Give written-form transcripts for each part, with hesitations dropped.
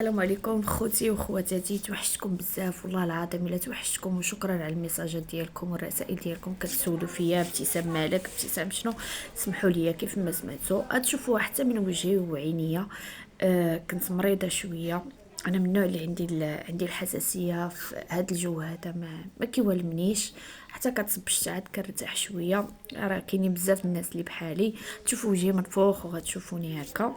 السلام عليكم خوتي وخواتاتي، توحشتكم بزاف والله العظيم الا توحشتكم، وشكرا على الميساجات ديالكم والرسائل ديالكم كتسولوا فيا ابتسام مالك ابتسام شنو. سمحوا لي كيف ما سمعتوا غتشوفوا حتى من وجهي وعينيا. كنت مريضه شويه. انا من النوع اللي عندي الحساسيه في هذا الجو هذا، ما كيولمنيش حتى كتصبشت عاد كنرتاح شويه. راه كاينين بزاف الناس اللي بحالي، تشوفوا وجهي منفوخ وغتشوفوني هكا.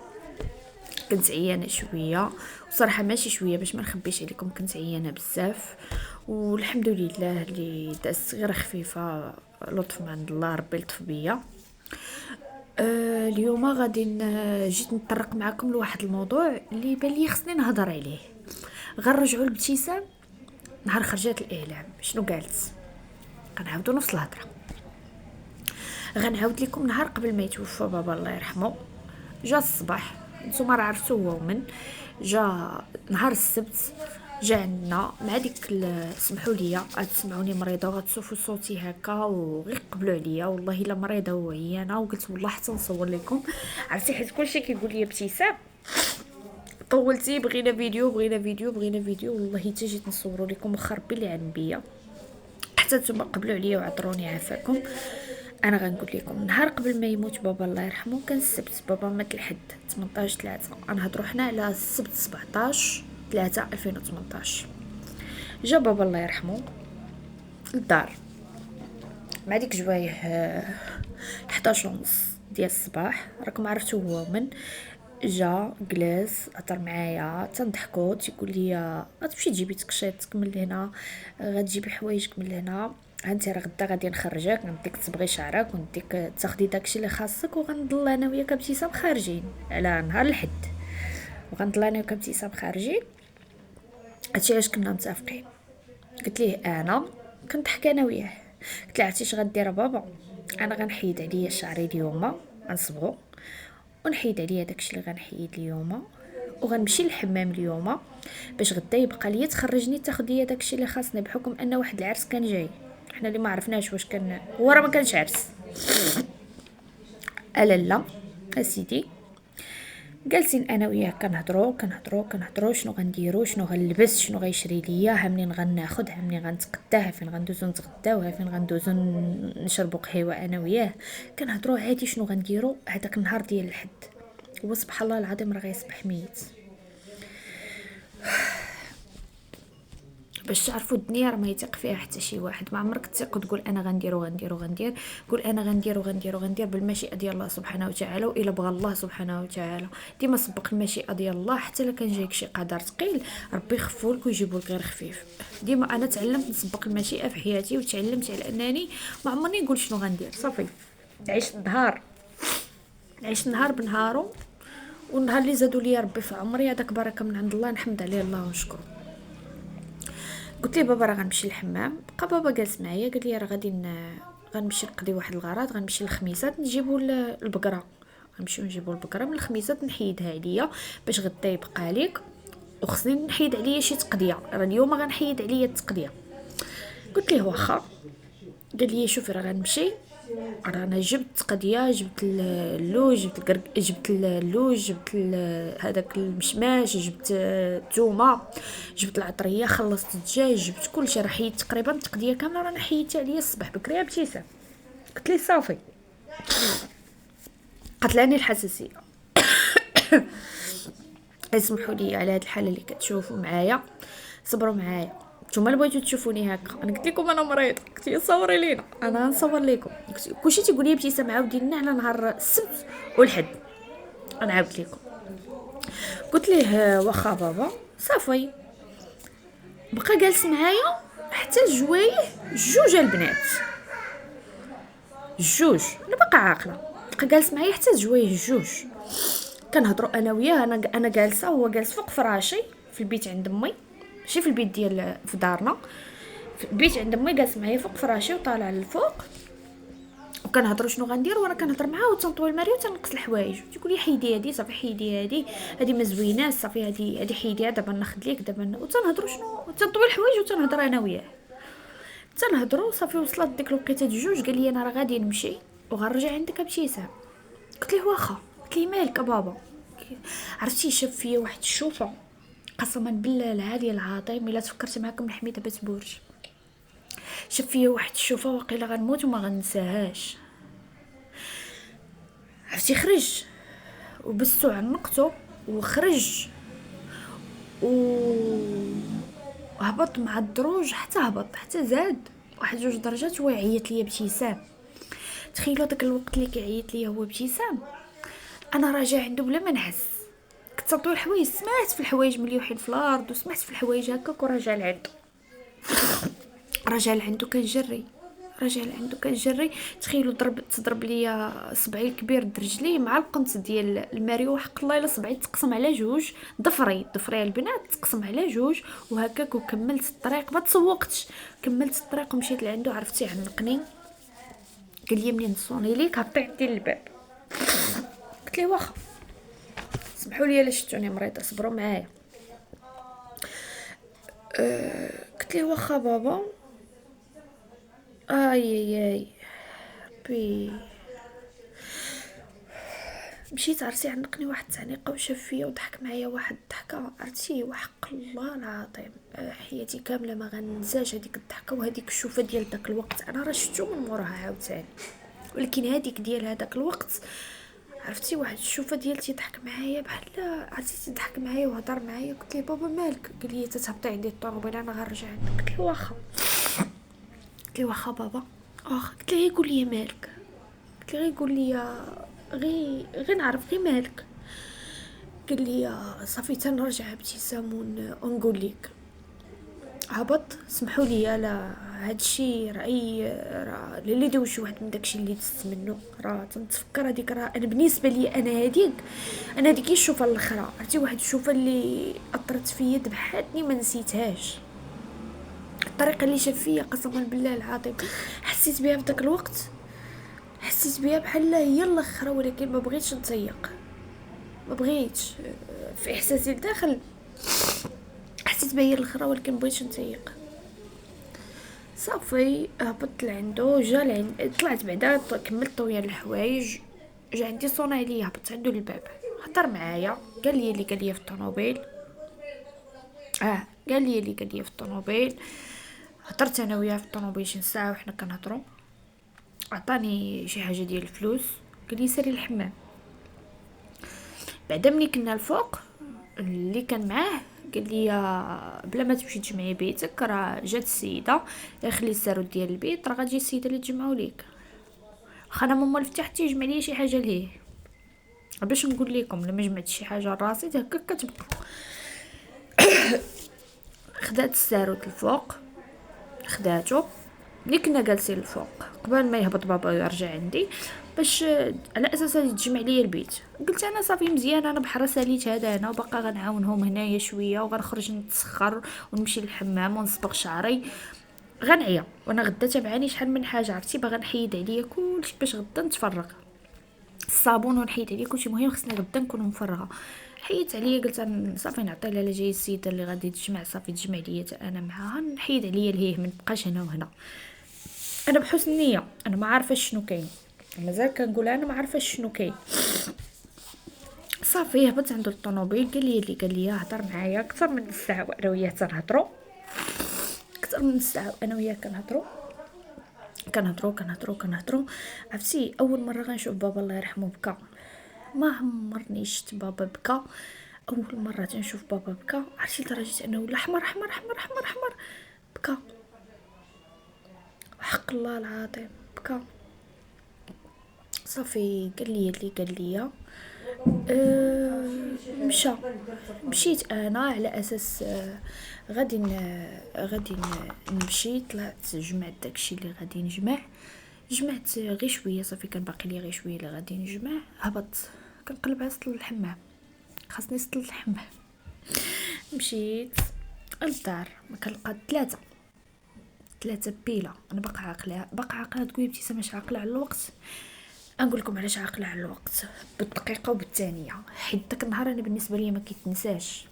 كنت عيانه شويه، وصراحه ماشي شويه باش ما نخبيش عليكم، كنت عيانه بزاف. والحمد لله اللي دازت غير خفيفه، لطف من عند الله، ربي لطف بيا. اليوم غادي جيت نطرق معكم لواحد الموضوع اللي بان لي خصني نهضر عليه. غنرجعوا لابتسام نهار خرجات الاعلام شنو قالت. غنعاودوا نفس الهضره. غنعاود لكم نهار قبل ما يتوفى بابا الله يرحمه. جا الصباح، نتوما راه عرفتو هو ومن جا. نهار السبت جا عندنا مع ديك سمحوا لي غتسمعوني مريضه وغتشوفوا صوتي هكا وغير قبلوا عليا، والله الا مريضه وعيانه، وقلت والله حتى نصور لكم. عرفتي حيت كلشي كيقول لي ابتسام طولتي، بغينا فيديو بغينا فيديو بغينا فيديو، والله حتى جيت نصوروا لكم واخا ربي اللي عن بيا. حتى نتوما قبلوا عليا وعذروني عافاكم. انا غنقول لكم نهار قبل ما يموت بابا الله يرحمه كان السبت، بابا مات الحد 18/3. انا هضروا حنا على السبت 17/3/2018. جا بابا الله يرحمه للدار مع ديك جوايه 11:30 ديال الصباح، راكم عرفتو هو من جا جلس هضر معايا تنضحكوا، تيقول لي غتمشي تجيبي تكشيطك من هنا، غتجيبي حوايجك من هنا، انت راه غدا غادي نخرجك، نديك تصبغي شعرك ونديك تاخدي داكشي اللي خاصك، وغنضل انا وياك ابتسام خارجين على نهار الحد، وغنضل انا وياك ابتسام خارجين. هادشي علاش كنا متفقين. قلت ليه انا كنضحك انا وياه، قلت له عرفتي اش غدير بابا؟ انا غنحيد عليا شعري اليوم غنصبغو، ونحيد عليا داكشي اللي غنحيد اليوم، وغنمشي للحمام اليوم باش غدا يبقى ليا تخرجني تاخد ليا داكشي اللي خاصني، بحكم ان واحد العرس كان جاي، حنا اللي ما عرفناش واش كان هو راه ما كانش عرس. الا لا اسيدي، جالسين انا وياه كنهضروا شنو غنديروا، شنو غنلبس، شنو غيشري ليا، ها منين غناخد، ها منين غنتقداه، فين غندوزو نتغداو، فين غندوزو نشربوا قهوه انا وياه. كنهضروا عادي شنو غنديروا هذاك النهار ديال الحد. هو سبحان الله العظيم راه غيصبح ميت. باش تعرفوا الدنيا راه ما يثق فيها حتى شي واحد، ما عمرك تثق وتقول انا غندير وغندير. قول انا غندير بالمشيئه ديال الله سبحانه وتعالى، والا بغى الله سبحانه وتعالى ديما سبق المشيئه ديال الله. حتى الا كان جايك شي قدر ثقيل ربي يخفو لك ويجيبو لك غير خفيف. ديما انا تعلمت نسبق المشيئه في حياتي، وتعلمت على انني ما عمرني نقول شنو غندير، صافي عيش النهار بنهارو، والنهار اللي زادوا لي ربي في عمري هذاك بركه من عند الله نحمد عليه الله ونشكره. قلت ليه بابا راه غنمشي للحمام، بقى بابا جالس معايا قال لي راه غنمشي نقضي واحد الغرض، غنمشي للخميسات نجيبوا البقره، غنمشيو نجيبوا البقره من الخميسات نحيدها عليا باش غدا يبقى ليك، وخصني نحيد عليا شي تقضيه، راه اليوم غنحيد عليا التقضيه. قلت ليه واخا. قال لي شوفي راه غنمشي، انا جبت قضيه، جبت اللوج، جبت اللوج، جبت هذاك المشماش، جبت الثومه، جبت العطريه، خلصت الدجاج، جبت كلشي، راه حيدت تقريبا التقضيه كامله، رانا حيدت عليا الصباح بكري يا ابتسام. قلت لي صافي. قتلاني الحساسيه. اسمحوا لي على هاد الحاله اللي كتشوفوا معايا، صبروا معايا. نتوما اللي بغيتو تشوفوني هكا، انا قلت لكم انا مريض، قلت لي صوري لينا، انا غنصور لكم. كلشي تيقول لي ابتسام عاودي لنا على نهار السبت والحد، انا عاودت لكم. قلت ليه واخا بابا صافي. بقى جالس معايا حتى الجوايه جوج البنات، جوج، انا باقا عاقله. بقى جالس معايا حتى الجوايه جوج، كنهضروا انا وياه، انا جالسه وهو جالس فوق فراشي في البيت عند امي، ماشي في البيت ديال في دارنا، في البيت عند امي، جالس معايا فوق فراشي وطالع للفوق، وكنهضروا شنو غندير، وانا كنهضر معاه وتنطوي الماري وتنقص الحوايج، تيقول لي حيدي هادي صافي، حيدي هادي ما زويناش صافي، هادي حيديها دابا ناخذ ليك دابا، وتنهضروا شنو تنطوي الحوايج وتنهضر انا وياه، تنهضروا صافي. وصلت ديك الوقيته جوج، قال لي انا راه غادي نمشي وغنرجع عندك ابتسام. قلت ليه واخا. قلت ليه مالك بابا؟ عرفتي شاف فيا واحد الشوفه، قسما بالله العالي العظيم الا تفكرت معاكم الحميده بتبورج. شاف فيا واحد الشوفه واقيلا غنموت وما غنساهاش. عرفتي خرج وبستو عنقتو وخرج وهبط مع الدروج حتى هبط حتى زاد واحد 2 درجات ويعيط ليا ابتسام. تخيلوا داك الوقت اللي كيعيط ليا هو ابتسام انا راجع عنده بلا ما نحس. كنت تطوي الحوايج سمعت في الحوايج مليوحين في الارض وسمعت في الحوايج هكاك وراجع لعندو. راجع لعندو كنجري تخيلوا تضرب ليا صبعي الكبير درجلي مع القنت ديال الماريو. حق الله الا صبعي تقسم على 2 ضفري البنات تقسم على 2 وهكاك. وكملت الطريق ما تسوقتش كملت الطريق ومشيت لعندو. عرفتي عنقني قال لي منين نصوني ليك هبطي عندي الباب. قلت ليه واخا سمحوا لي الا شفتوني مريضه صبروا معايا. قلت ليه واخا بابا. اي ربي مشيت. عرفتي عنقني واحد التعنيقه وشاف فيا وضحك معايا واحد الضحكه. عرفتي وحق الله العظيم حياتي كامله ما غنساش هذيك الضحكه وهذيك الشوفه ديال داك الوقت. انا راه شفتو من موراها عاوتاني ولكن هذيك ديال هذاك الوقت عرفتي واحد الشوفه ديال تيضحك معايا بحال عرفتي تضحك معايا وهضر معايا. قلت ليه بابا مالك؟ قال لي تتهبطي عندي الطوموبيل انا غنرجع عندك. قلت له واخا. قلت لي واخا بابا واخا. قلت لي قول لي مالك. قلت لي غير قول لي غير نعرف غير مالك. قال لي صافي تنرجع ابتسام ونقول لك. هبط سمحوا لي لا هادشي راه اللي دوز شي واحد من داكشي اللي دزت منه راه تنتفكر هذيك. راه انا بالنسبه لي انا هذيك الشوفه الاخرى عرفتي واحد الشوفه اللي اثرت فيا ذبحتني ما نسيتهاش. الطريقه اللي شاف فيا قسما بالله العظيم حسيت بها في داك الوقت. حسيت بها بحال هي الاخرى ولكن ما بغيتش نتيق. ما بغيتش في احساسي الداخل حسيت بها هي الاخرى ولكن بغيتش نتيق. صافي هبطت لعندو جا لعند طلعت بعدا كملت طويه الحوايج. جا عندي صونا عليا هبطت عنده الباب هضر معايا قال لي في الطوموبيل. قال لي في الطوموبيل. هضرت انا وياه في الطوموبيل شي ساعه وحنا كنهضروا. عطاني شي حاجه ديال الفلوس قال لي سيري الحمام. بعدا ملي كنا الفوق اللي كان معاه قال لي بلا ما تمشي تجمعي بيتك راه جات السيده خلي السارود ديال البيت راه غتجي السيده اللي تجمعوا ليك. انا ماما الفتح تيجمع لي شي حاجه ليه باش نقول لكم لما جمعت شي حاجه لراسي هكا كتبقى. خدات السارود الفوق خداتو ملي كنا جالسين الفوق قبل ما يهبط بابا يرجع عندي باش على اساس يتجمع ليا البيت. قلت انا صافي مزيان انا بحال ساليت هذا انا وباقا غنعاونهم هنايا شويه وغنخرج نتسخر ونمشي للحمام ونصبغ شعري غنعيا وانا غدا تابعاني شحال من حاجه. عرفتي باغا نحيد عليا كلشي باش غدا نتفرغ الصابون ونحيد عليا كلشي. مهم خصني غدا نكون مفرغه. حيدت عليا قلت صافي نعطي لها جاي السيده اللي غادي تجمع صافي تجمع ليا انا معاها نحيد عليا الهيه ما نبقاش هنا وهنا. انا بحسن نيه انا ما عارفه شنو كاين مازال كنقول انا ما عارفه شنو كاين. صافي هبط عند الطوموبيل قال لي هضر معايا اكثر من الساعه وانا وياه تنهضروا. اكثر من الساعه وانا وياه كنهضروا. عرفتي اول مره غنشوف بابا الله يرحمه بكى. ما عمرني شفت بابا بكى. اول مره تنشوف بابا بكى. عرفتي لدرجه انه ولا احمر بكى. حق الله العظيم بكى. صافي قال لي مشيت انا على اساس غادي نمشي. طلعت جمعت داكشي اللي غادي جمعت غير شويه صافي كان باقي لي غير شويه اللي غادي نجمع. هبط كنقلب على سطل الحمام خاصني سطل الحمام. مشيت للدار ما كنلقى ثلاثه بيله. انا باقا عاقله تقولي ابتسام مش عاقله على الوقت. نقول لكم علاش عاقله على الوقت بالدقيقه وبالثانيه حيت داك النهار انا بالنسبه لي ما كيتنساش.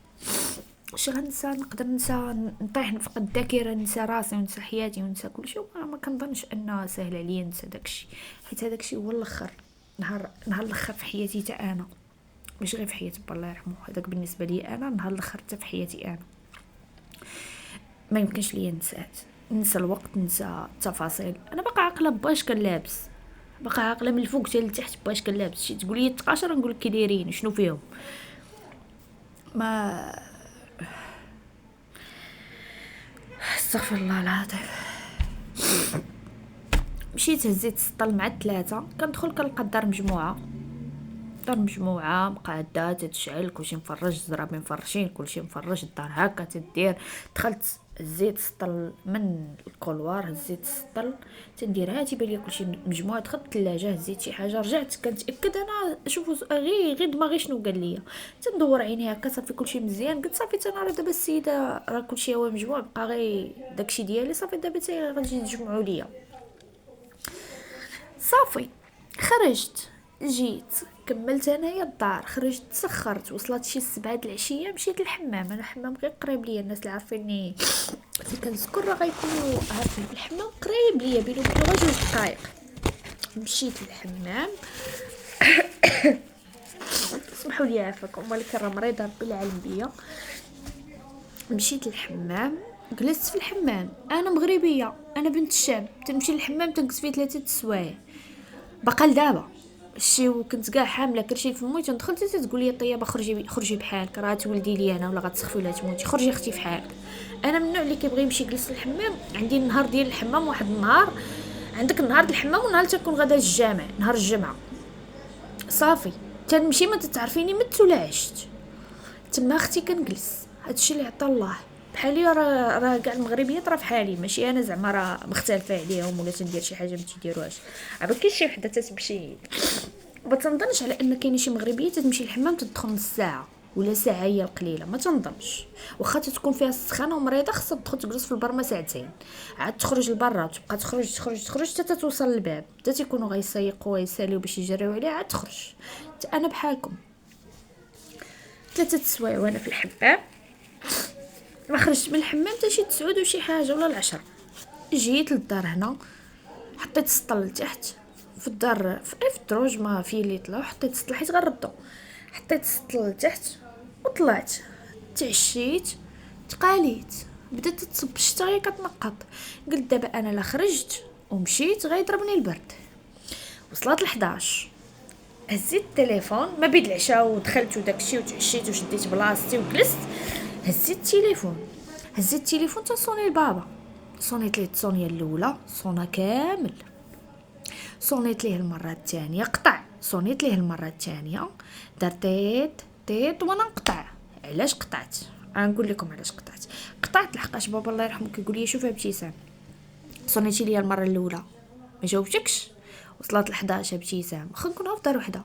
واش غنسى؟ نقدر ننسى نطيح نفقد الذاكره ننسى راسي وننسى حياتي وننسى كلشي ما كنظنش انه سهل عليا ننسى داكشي حيت هذاكشي هو الاخر نهار الاخر في حياتي تا انا ماشي غير في حياة با الله يرحمه، هذاك بالنسبه لي انا نهار الاخر حتى في حياتي انا ما يمكنش ليا ننسى الوقت، ننسى التفاصيل. انا باقا عاقله باش كان لابس، باقا عاقله من الفوق حتى لتحت باش كان لابس. شي تقول لي تقاشر نقول لك كي دايرين شنو فيهم. ما استغفر الله العظيم. مشيت هزيت السطل مع الثلاثه، كندخل كنلقى الدار مجموعه، دار مجموعه مقاده تتشعل، كلشي مفرش، الزرابي مفرشين، كلشي مفرش، الدار هكا تدير. دخلت هزيت السطل من الكولوار، هزيت السطل تندير هاتي بالي كلشي مجموعه. دخلت الثلاجه هزيت شي حاجه، رجعت كنتاكد انا شوفوا غير دماغي شنو قال لي. تندور عيني هكا صافي كلشي مزيان، قلت صافي انا راه دابا السيده راه كلشي هو مجموع، بقى غير داكشي ديالي صافي. دابا حتى غادي تجمعوا ليا صافي. خرجت جيت كملت انايا الدار، خرجت تسخرت، وصلت شي 7 د العشيه، مشيت للحمام. انا الحمام غير قريب ليا، الناس اللي عارفيني اللي كنذكر راه غيكونوا عارفين الحمام قريب ليا، بينو وبينو غير 2 دقائق. مشيت للحمام اسمحوا لي عافاكم ولكن راه مريضه ربي العالم بيا. مشيت للحمام جلست في الحمام، انا مغربيه، انا بنت الشام، تنمشي للحمام تنقص فيه 3 السوايع باقا لدابا شي. وكنت كاع حامله كرشي في فمي، تندخل حتى تقول لي طيبه خرجي بحالك، راه تولدي لي انا ولا غتسخفي ولا تموتي، خرجي اختي في حالك. انا من النوع اللي كيبغي يمشي يجلس للحمام. عندي النهار ديال الحمام، واحد النهار عندك النهار ديال الحمام ونهار تكون غدا للجامع، نهار الجمعه صافي تنمشي. ما تتعرفيني مت ولا عشت تما اختي كنجلس. هادشي اللي عطا الله بحالي، راه كاع المغربيات راه فحالي، ماشي انا زعما راه مختلفه عليهم ولا تندير شي حاجه ما تيديروهاش. عا كاين شي وحده تتمشي، ما تنظنش على ان كاين شي مغربيه تتمشي للحمام تدخل نص ساعه ولا ساعه هي القليله، ما تنظنش. واخا تكون فيها السخانه ومريضه خاصها تدخل تجلس في البرمه ساعتين، عاد تخرج لبرا وتبقى تخرج حتى توصل للباب، حتى تيكونوا غيسيقوا ويساليو باش يجريو عليها عاد تخرج. انا بحالكم 3 السوايع وانا في الحمام. ما خرجت من الحمام حتى شي 9 وشي حاجه ولا 10. جيت للدار هنا، حطيت السطل لتحت في الدار في الدروج ما في اللي طلعوا، حطيت السطل حيت غنردو، حطيت السطل لتحت وطلعت تعشيت تقاليت. بدات تصب الشتا كتنقط، قلت دابا انا لا خرجت ومشيت غيضربني البرد. وصلت ل11 هزيت التليفون ما بين العشاء ودخلت وداكشي وتعشيت وشديت بلاصتي وجلست. هزيت التليفون تصوني البابا، صونيت ليه الصونيه الاولى صونا كامل، صونيت ليه المره الثانيه قطع، صونيت ليه المره الثانيه دار تيت وانا نقطع. علاش قطعت؟ غنقول لكم علاش قطعت لحقاش بابا الله يرحمه كيقول لي شوف ابتسام، صونيتي ليا المره الاولى ما جاوبتكش، وصلت ل11 ابتسام واخا نكون في دار وحده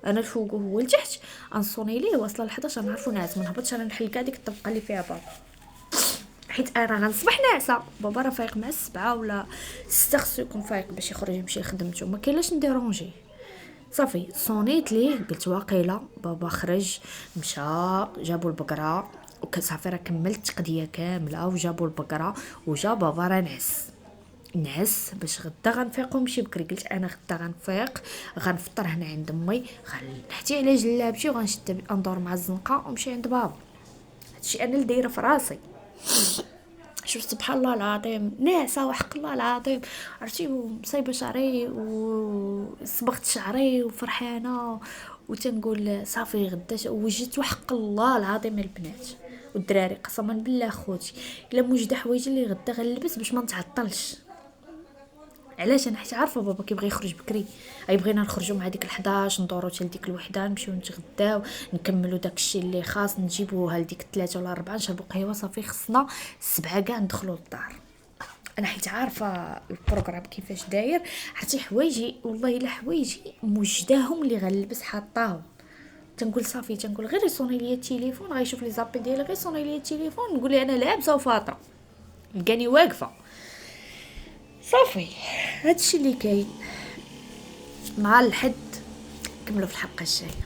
انا الفوق وهو لتحت، غنصوني ليه واصله ل11 نعرفو ناعس، ما نهبطش انا نحل كاع ديك الطبقه اللي فيها بابا، حيت انا غنصبح ناعسه. بابا راه فايق مع 7 ولا 6 خصو يكون فايق باش يخرج يمشي لخدمته، ما كاينلاش نديرونجي. صافي صونيت ليه قلت واقيلا بابا خرج مشى، جابوا البقره وكصافي راه كملت قضيه كامله وجابوا البقره وجا بابا راه نعس باش غدا غنفيق ونمشي بكري. قلت انا غدا غنفيق غنفطر هنا عند امي، غنحتي على جلابتي وغنشد اندور مع الزنقه ونمشي عند بابا. هادشي انا اللي دايره في راسي. شوف سبحان الله العظيم ناعسه وحق الله العظيم، عرفتي مصيبه شعري وصبغت شعري وفرحانه وتنقول صافي غدا وجدت وحق الله العظيم البنات والدراري قسما بالله خوتي الا موجده حوايج اللي غدا غنلبس باش ما نتعطلش. علاش؟ انا حيت عارفه بابا كيبغي يخرج بكري، غيبغينا نخرجوا مع ديك ال11 ندورو حتى لديك الوحده نمشيو نتغداو نكملوا داكشي اللي خاص نجيبوها لديك 3 ولا 4 نشربوا قهوه صافي خصنا 7 كاع ندخلوا للدار. انا حيت عارفه البروغرام كيفاش داير، عرفتي حوايجي والله الا حوايجي موجداهم اللي غنلبس حاطاهم. تنقول صافي تنقول غير يصوني ليا التليفون غيشوف لي زابيل ديالي غير يصوني ليا التليفون نقول لي انا لابسه وفاطره لقاني واقفه صافي. هادشي اللي كاين مع الحد. كملوا في الحلقه الجايه.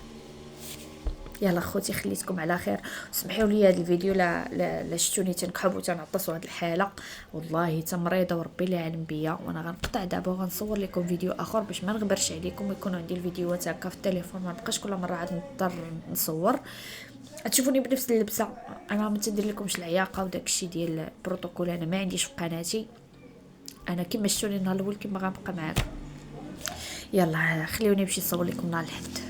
يلا خوتي خليتكم على خير. سمحوا لي هذا الفيديو لا شفتوني تنكحب وتنعطس وهاد الحاله، والله تمريضه وربي اللي عالم بيا. وانا غنقطع دابا وغنصور لكم فيديو اخر باش ما نغبرش عليكم ويكون عندي الفيديوهات هكا في التليفون، ما نبقاش كل مره عاد نضطر نصور. تشوفوني بنفس اللبسه، انا ما تندير لكمش العياقه وداك الشيء ديال البروتوكول، انا ما عنديش في قناتي، انا كما شفتوني النهار الاول كما غنبقى معاكم. يلا خليوني نمشي نصور لكم نهار الحد.